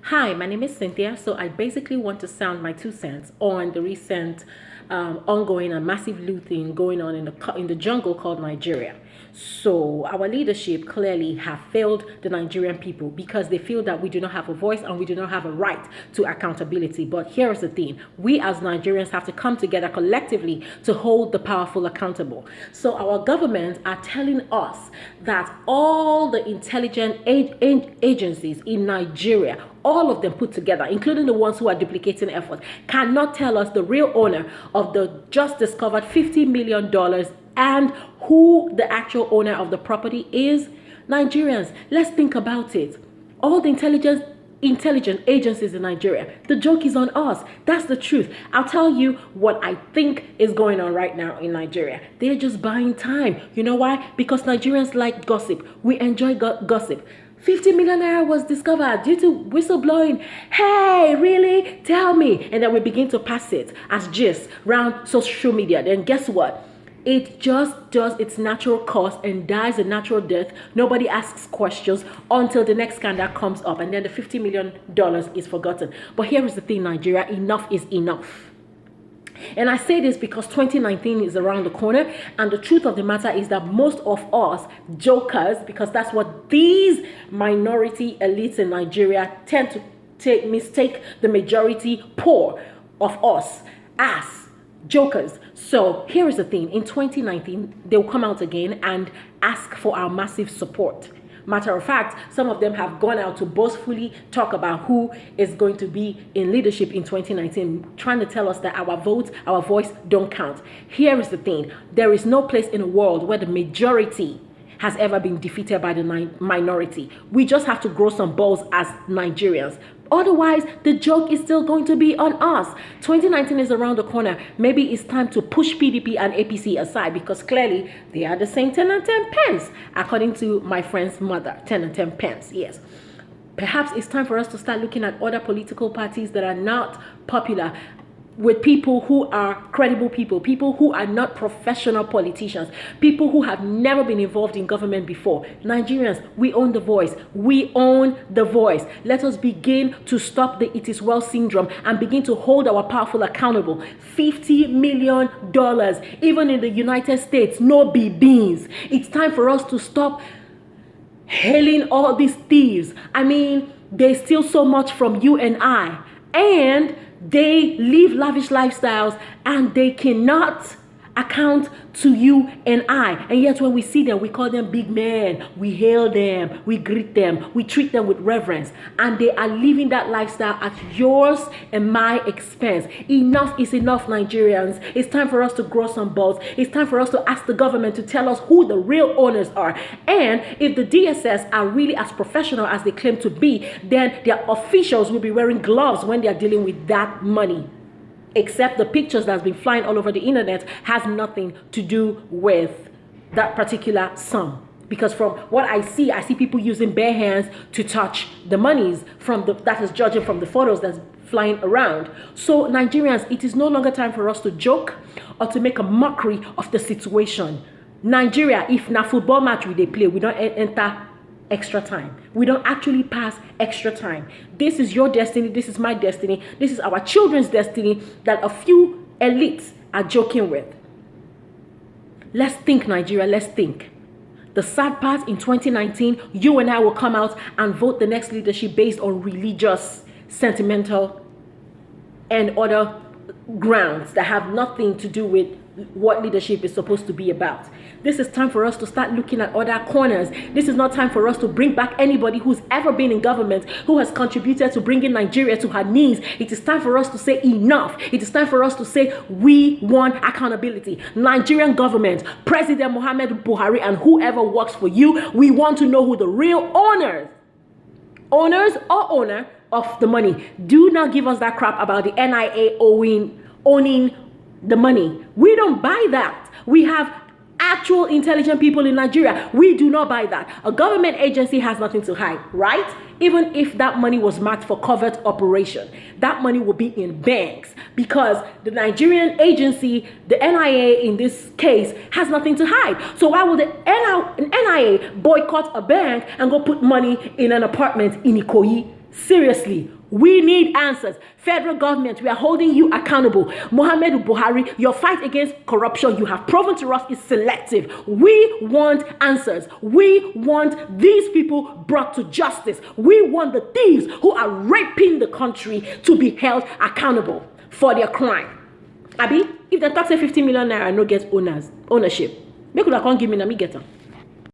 Hi, my name is Cynthia. So I basically want to sound my 2 cents on the recent ongoing and massive looting going on in the jungle called Nigeria. So our leadership clearly have failed the Nigerian people because they feel that we do not have a voice and we do not have a right to accountability. But here is the thing: we as Nigerians have to come together collectively to hold the powerful accountable. So our government are telling us that all the intelligent agencies in Nigeria, all of them put together, including the ones who are duplicating effort, cannot tell us the real owner of the just discovered $50 million and who the actual owner of the property is. Nigerians, let's think about it. All the intelligent agencies in Nigeria, the joke is on us. That's the truth. I'll tell you what I think is going on right now in Nigeria. They're just buying time. You know why? Because Nigerians like gossip. We enjoy gossip. 50 million naira was discovered due to whistleblowing. Hey, really? Tell me. And then we begin to pass it as gist around social media. Then guess what? It just does its natural course and dies a natural death. Nobody asks questions until the next scandal comes up, and then the $50 million is forgotten. But here is the thing, Nigeria: enough is enough. And I say this because 2019 is around the corner, and the truth of the matter is that most of us jokers, because that's what these minority elites in Nigeria tend to mistake the majority poor of us as jokers. So here is the thing: in 2019 they'll come out again and ask for our massive support. Matter of fact, some of them have gone out to boastfully talk about who is going to be in leadership in 2019, trying to tell us that our votes, our voice don't count. Here is the thing: there is no place in the world where the majority has ever been defeated by the minority. We just have to grow some balls as Nigerians. Otherwise, the joke is still going to be on us. 2019 is around the corner. Maybe it's time to push PDP and APC aside, because clearly they are the same 10 and 10 pence, according to my friend's mother. 10 and 10 pence, yes. Perhaps it's time for us to start looking at other political parties that are not popular, with people who are credible people who are not professional politicians, people who have never been involved in government before. Nigerians, we own the voice. We own the voice. Let us begin to stop the "it is well" syndrome and begin to hold our powerful accountable. $50 million, even in the United States, no be beans. It's time for us to stop hailing all these thieves. I mean, they steal so much from you and I, and they live lavish lifestyles, and they cannot account to you and I. And yet when we see them, we call them big men. We hail them. We greet them. We treat them with reverence. And they are living that lifestyle at yours and my expense. Enough is enough, Nigerians. It's time for us to grow some balls. It's time for us to ask the government to tell us who the real owners are. And if the DSS are really as professional as they claim to be, then their officials will be wearing gloves when they are dealing with that money. Except the pictures that's been flying all over the internet has nothing to do with that particular sum. Because from what I see people using bare hands to touch the monies that is judging from the photos that's flying around. So Nigerians, it is no longer time for us to joke or to make a mockery of the situation. Nigeria, if na football match we play, we don't enter extra time. We don't actually pass extra time. This is your destiny. This is my destiny. This is our children's destiny that a few elites are joking with. Let's think, Nigeria. Let's think. The sad part, in 2019, you and I will come out and vote the next leadership based on religious, sentimental, and other grounds that have nothing to do with what leadership is supposed to be about. This is time for us to start looking at other corners. This is not time for us to bring back anybody who's ever been in government, who has contributed to bringing Nigeria to her knees. It is time for us to say enough. It is time for us to say we want accountability. Nigerian government, President Muhammad Buhari, and whoever works for you, we want to know who the real owner of the money. Do not give us that crap about the NIA owning the money. We don't buy that. We have actual intelligent people in Nigeria. We do not buy that. A government agency has nothing to hide, right? Even if that money was marked for covert operation, that money will be in banks, because the Nigerian agency, the NIA in this case, has nothing to hide. So why would the NIA boycott a bank and go put money in an apartment in Ikoyi? Seriously, we need answers. Federal government, we are holding you accountable. Muhammadu Buhari, your fight against corruption, you have proven to us, is selective. We want answers. We want these people brought to justice. We want the thieves who are raping the country to be held accountable for their crime. Abi, if the tax say 50 million naira no get ownership, make una come give me na me get am.